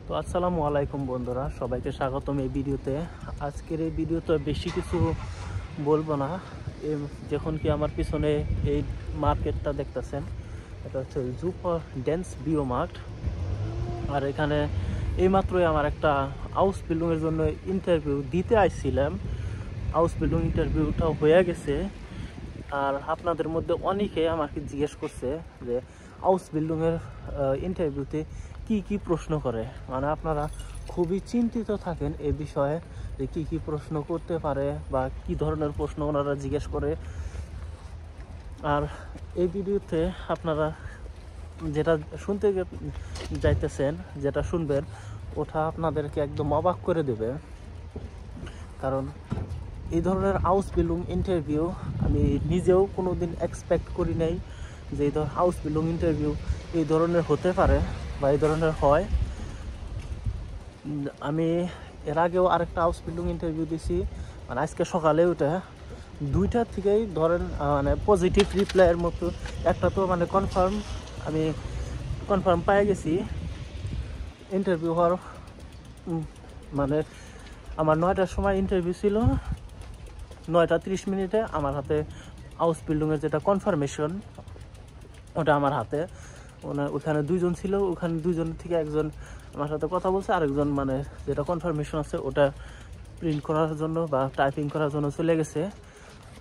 তো আসসালামু আলাইকুম বন্ধুরা, সবাইকে স্বাগতম এই ভিডিওতে। আজকের এই ভিডিওতে বেশি কিছু বলবো না। যখন কি আমার পিছনে এই মার্কেটটা দেখতেছেন, এটা হচ্ছে জুপার ড্যান্স বিও মার্ট। আর এখানে এইমাত্রই আমার একটা হাউস বিল্ডিংয়ের জন্য ইন্টারভিউ দিতে আসছিলাম। হাউস বিল্ডিং ইন্টারভিউটাও হয়ে গেছে। আর আপনাদের মধ্যে অনেকে আমাকে জিজ্ঞেস করছে যে হাউস বিল্ডিংয়ের ইন্টারভিউতে কি প্রশ্ন করে, মানে আপনারা খুবই চিন্তিত থাকেন এ বিষয়ে যে কি প্রশ্ন করতে পারে বা কি ধরনের প্রশ্ন ওনারা জিজ্ঞেস করে। আর এই ভিডিওতে আপনারা যেটা শুনতে যাইতেছেন, যেটা শুনবেন, ওটা আপনাদেরকে একদম অবাক করে দেবে। কারণ এই ধরনের হাউস বিল্ডিং ইন্টারভিউ আমি নিজেও কোনো দিন এক্সপেক্ট করি নাই যে এই হাউস বিল্ডিং ইন্টারভিউ এই ধরনের হতে পারে বা এই ধরনের হয়। আমি এর আগেও আরেকটা হাউস বিল্ডিং ইন্টারভিউ দিছি, মানে আজকে সকালে ওটা দুইটার থেকেই ধরেন মানে পজিটিভ রিপ্লাইয়ের মতো। একটা তো মানে আমি কনফার্ম পেয়ে গেছি ইন্টারভিউ হওয়ার, মানে আমার 9টার সময় ইন্টারভিউ ছিল, 9:30 আমার হাতে হাউস বিল্ডিংয়ের যেটা কনফার্মেশন ওটা আমার হাতে। ওখানে দুইজন ছিল, ওখানে দুইজন থেকে একজন আমার সাথে কথা বলছে, আরেকজন মানে যেটা কনফার্মেশন আছে ওটা প্রিন্ট করার জন্য বা টাইপিং করার জন্য চলে গেছে।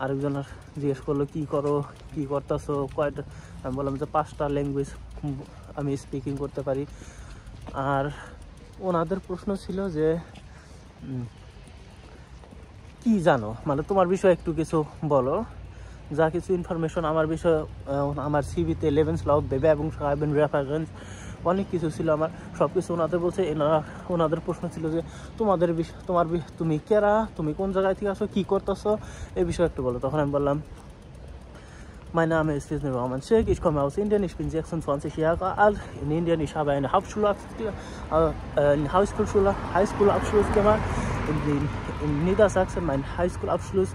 আরেকজন জিজ্ঞেস করলো কি করতেছো, কয়টা। আমি বললাম যে 5টা ল্যাঙ্গুয়েজ আমি স্পিকিং করতে পারি। আর ওনাদের প্রশ্ন ছিল যে কি জানো, মানে তোমার বিষয়ে একটু কিছু বলো, যা কিছু ইনফরমেশন আমার বিষয়ে। আমার সিভিতে লেবেন্সলাউফ এবং রেফারেন্স অনেক কিছু ছিল, আমার সব কিছু ওনাদের বলছে। ওনাদের প্রশ্ন ছিল যে তুমি কেরা, তুমি কোন জায়গায় থেকে আসো, কী করতেছো, এই বিষয়ে একটু বলো। তখন আমি বললাম, Mein Name ist Disney Roman Sheikh, ich komme aus Indien, ich bin 26 Jahre alt. In Indien, ich habe eine Highschool-Abschluss gemacht. In Niedersachsen, mein Highschool-Abschluss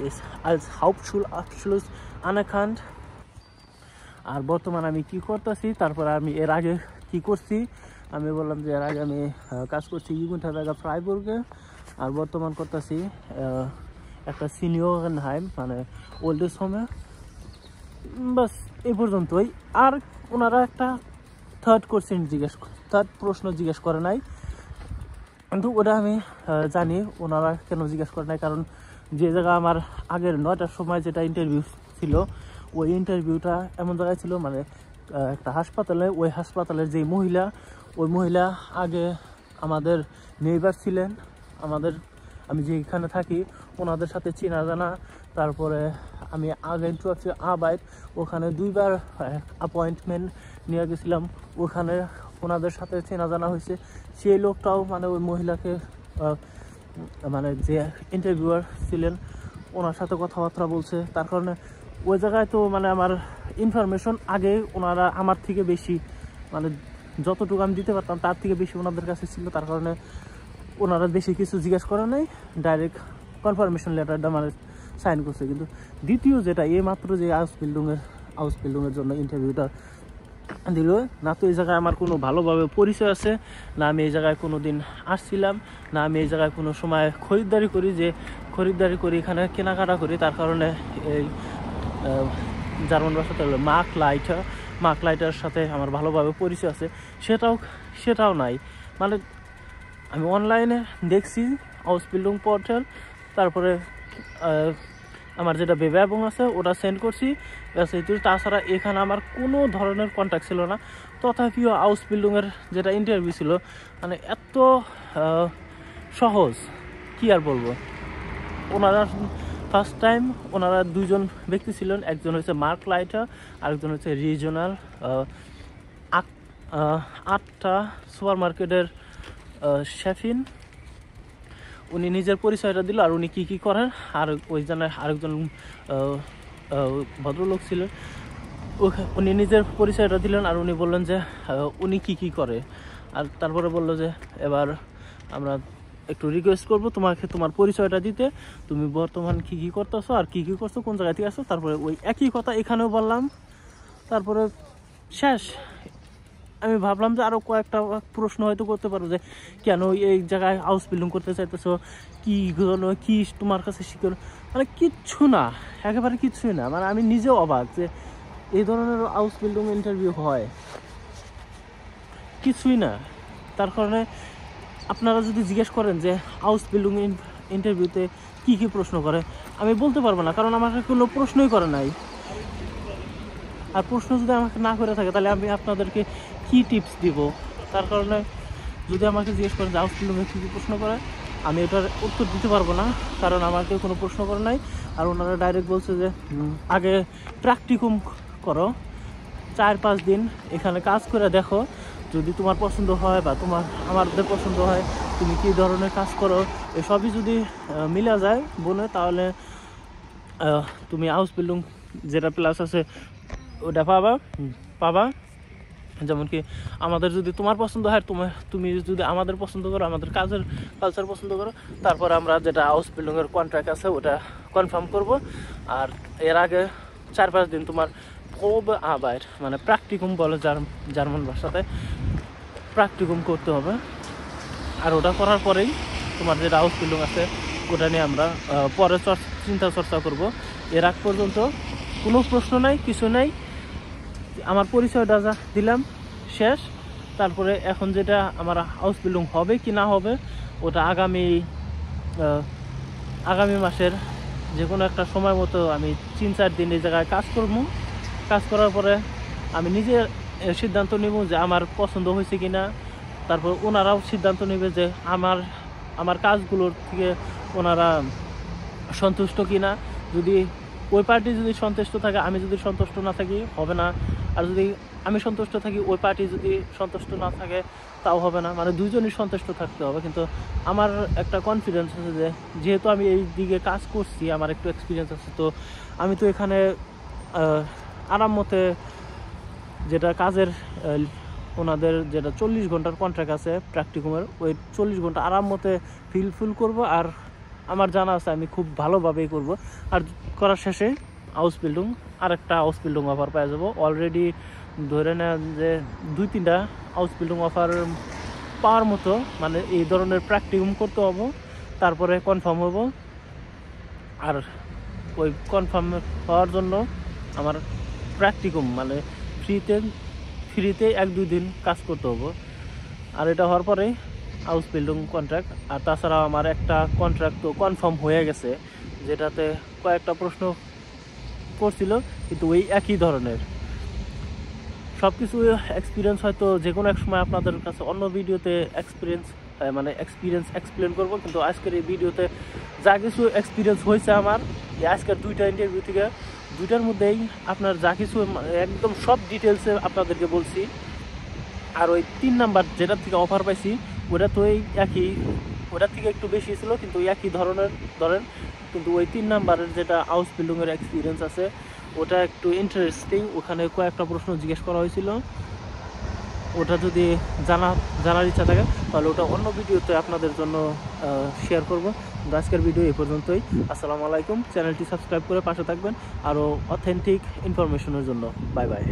ist als Hauptschulabschluss anerkannt. আর বর্তমানে আমি কি করতেছি, তারপর আমি এর আগে কি করছি আমি বললাম যে এর আগে আমি কাজ করছি ইগুনটাবেগা ফ্রাইবুর্গে, আর বর্তমান করতেছি একটা সিনিয়রহাইম মানে ওল্ড এজ হোমে। বাস এই পর্যন্তই। আর ওনারা একটা থার্ড প্রশ্ন জিজ্ঞেস করে নাই, কিন্তু ওটা আমি জানি ওনারা কেন জিজ্ঞেস করে নাই। কারণ যে জায়গা আমার আগের 9টার সময় যেটা ইন্টারভিউ ছিল, ওই ইন্টারভিউটা এমন জায়গায় ছিল, মানে একটা হাসপাতালে। ওই হাসপাতালের যে মহিলা আগে আমাদের নেইবার ছিলেন, আমি যেখানে থাকি ওনাদের সাথে চেনা জানা। তারপরে আমি আগে ওখানে 2বার অ্যাপয়েন্টমেন্ট নিয়ে গেছিলাম, ওখানে ওনাদের সাথে চেনা জানা হয়েছে। সেই লোকটাও মানে ওই মহিলাকে মানে যে ইন্টারভিউয়ার ছিলেন ওনার সাথে কথাবার্তা বলছে। তার কারণে ওই জায়গায় তো মানে আমার ইনফরমেশন আগে ওনারা আমার থেকে বেশি, মানে যতটুকু আমি দিতে পারতাম তার থেকে বেশি ওনাদের কাছে ছিল। তার কারণে ওনারা বেশি কিছু জিজ্ঞেস করে নাই, ডাইরেক্ট কনফার্মেশন লেটারটা মানে সাইন করছে। কিন্তু দ্বিতীয় যেটা মাত্র যে হাউস বিল্ডিংয়ের জন্য ইন্টারভিউটা দিল না, তো এই জায়গায় আমার কোনো ভালোভাবে পরিচয় আছে না, আমি এই জায়গায় কোনো দিন আসছিলাম না, আমি এই জায়গায় কোনো সময় খরিদ্দারি করি এখানে কেনাকাটা করি। তার কারণে এই জার্মান ভাষাতে হলো মার্ক লাইটার সাথে আমার ভালোভাবে পরিচয় আছে, সেটাও নাই। মানে আমি অনলাইনে দেখছি হাউস বিল্ডিং পোর্টাল, তারপরে আমার যেটা বেবাবং আছে ওটা সেন্ড করছি, তাছাড়া এখানে আমার কোনো ধরনের কন্ট্যাক্ট ছিল না। তথাপিও হাউস বিল্ডিংয়ের যেটা ইন্টারভিউ ছিল মানে এত সহজ, কি আর বলবো। ওনারা ফার্স্ট টাইম ওনারা 2জন ব্যক্তি ছিলেন, একজন হচ্ছে মার্ক লাইটার, আরেকজন হচ্ছে রিজনাল 8টা সুপার মার্কেটের শেফিন। উনি নিজের পরিচয়টা দিল আর উনি কি করেন। আর ওই জায়গায় আরেকজন ভদ্রলোক ছিলেন, উনি নিজের পরিচয়টা দিলেন আর উনি বললেন যে উনি কি করে। আর তারপরে বললো যে এবার আমরা একটু রিকোয়েস্ট করবো তোমাকে তোমার পরিচয়টা দিতে, তুমি বর্তমান কি করতেছো আর কি করছো, কোন জায়গা থেকে আসছো। তারপরে ওই একই কথা এখানেও বললাম, তারপরে শেষ। আমি ভাবলাম যে আরও কয়েকটা প্রশ্ন হয়তো করতে পারো, যে কেন এই জায়গায় হাউস বিল্ডিং করতে চাইতেছো, কী জন্য, কী তোমার কাছে শিখল, মানে কিচ্ছু না, একেবারে কিচ্ছুই না। মানে আমি নিজেও অবাক যে এই ধরনের হাউস বিল্ডিং ইন্টারভিউ হয়, কিছুই না। তার কারণে আপনারা যদি জিজ্ঞেস করেন যে হাউস বিল্ডিং ইন্টারভিউতে কী কী প্রশ্ন করে, আমি বলতে পারবো না, কারণ আমাকে কোনো প্রশ্নই করে নাই। আর প্রশ্ন যদি আমাকে না করে থাকে তাহলে আমি আপনাদেরকে কী টিপস দিব? তার কারণে যদি আমাকে জিজ্ঞেস করেন যে হাউস বিল্ডিংয়ে কী কী প্রশ্ন করে, আমি এটার উত্তর দিতে পারবো না, কারণ আমাকে কোনো প্রশ্ন করে নাই। আর ওনারা ডাইরেক্ট বলছে যে আগে প্র্যাকটিকুম করো, 4-5 দিন এখানে কাজ করে দেখো, যদি তোমার পছন্দ হয় বা আমাদের পছন্দ হয়, তুমি কী ধরনের কাজ করো, এসবই যদি মিলা যায় বলে, তাহলে তুমি হাউস বিল্ডিং যেটা প্লাস আছে ওটা পাবা। যেমন কি আমাদের যদি তোমার পছন্দ হয়, তুমি যদি আমাদের পছন্দ করো, আমাদের কালচার পছন্দ করো, তারপর আমরা যেটা হাউস বিল্ডিংয়ের কন্ট্রাক্ট আছে ওটা কনফার্ম করব। আর এর আগে 4-5 দিন তোমার মানে প্র্যাকটিকুম বলে জার্মান ভাষাতে, প্র্যাকটিকুম করতে হবে। আর ওটা করার পরেই তোমার যেটা হাউস বিল্ডিং আছে ওটা নিয়ে আমরা পরে চিন্তা চর্চা করব। এর আগ পর্যন্ত কোনো প্রশ্ন নাই, কিছু নাই, আমার পরিচয়টা যা দিলাম শেষ। তারপরে এখন যেটা আমার হাউস বিল্ডিং হবে কি না হবে, ওটা আগামী মাসের যে কোনো একটা সময় মতো আমি 3-4 দিন এই জায়গায় কাজ করবো। কাজ করার পরে আমি নিজে সিদ্ধান্ত নেব যে আমার পছন্দ হয়েছে কি না। তারপর ওনারাও সিদ্ধান্ত নেবে যে আমার কাজগুলোর থেকে ওনারা সন্তুষ্ট কি না। যদি ওই পার্টি যদি সন্তুষ্ট থাকে, আমি যদি সন্তুষ্ট না থাকি, হবে না। আর যদি আমি সন্তুষ্ট থাকি, ওই পার্টি যদি সন্তুষ্ট না থাকে, তাও হবে না। মানে দুইজনই সন্তুষ্ট থাকতে হবে। কিন্তু আমার একটা কনফিডেন্স আছে যে যেহেতু আমি এই দিকে কাজ করছি, আমার একটু এক্সপিরিয়েন্স আছে, তো আমি তো এখানে আরাম মতে যেটা কাজের ওনাদের যেটা 40 ঘন্টার কন্ট্রাক্ট আছে প্র্যাকটিকুমের, ওই 40 ঘন্টা আরাম মতে ফিল করব। আর আমার জানা আছে আমি খুব ভালোভাবেই করব। আর করার শেষে আরেকটা হাউস বিল্ডিং অফার পেয়ে যাবো। অলরেডি ধরে নেন যে 2-3টা হাউস বিল্ডিং অফার পাওয়ার মতো, মানে এই ধরনের প্র্যাকটিকুম করতে হবে, তারপরে কনফার্ম হবো। আর ওই কনফার্ম হওয়ার জন্য আমার প্র্যাকটিকুম মানে ফ্রিতে 1-2 দিন কাজ করতে হবে। আর এটা হওয়ার পরে হাউস বিল্ডিং কন্ট্রাক্ট। আর তাছাড়াও আমার একটা কন্ট্রাক্ট তো কনফার্ম হয়ে গেছে, যেটাতে কয়েকটা প্রশ্ন করছিল, কিন্তু ওই একই ধরনের সব কিছু এক্সপিরিয়েন্স হয়তো যে কোনো এক সময় আপনাদের কাছে অন্য ভিডিওতে এক্সপিরিয়েন্স এক্সপ্লেন করব। কিন্তু আজকের এই ভিডিওতে যা কিছু এক্সপিরিয়েন্স হয়েছে আমার আজকের 2টা ইন্টারভিউ থেকে, 2টার মধ্যেই আপনার যা কিছু একদম সব ডিটেলসে আপনাদেরকে বলছি। আর ওই 3 নাম্বার যেটার থেকে অফার পাইছি ওটা তো একই, ওটার থেকে একটু বেশি ছিল, কিন্তু একই ধরেন। কিন্তু ওই 3 নাম্বারের যেটা হাউস বিল্ডিংয়ের এক্সপিরিয়েন্স আছে ওটা একটু ইন্টারেস্টিং। ওখানে কয়েকটা প্রশ্ন জিজ্ঞেস করা হয়েছিল, ওটা যদি জানার ইচ্ছা থাকে তাহলে ওটা অন্য ভিডিওতে আপনাদের জন্য শেয়ার করব। আজকের ভিডিও এই পর্যন্তই। আসসালামু আলাইকুম। চ্যানেলটি সাবস্ক্রাইব করে পাশে থাকবেন আরও অথেন্টিক ইনফরমেশনের জন্য। Bye bye.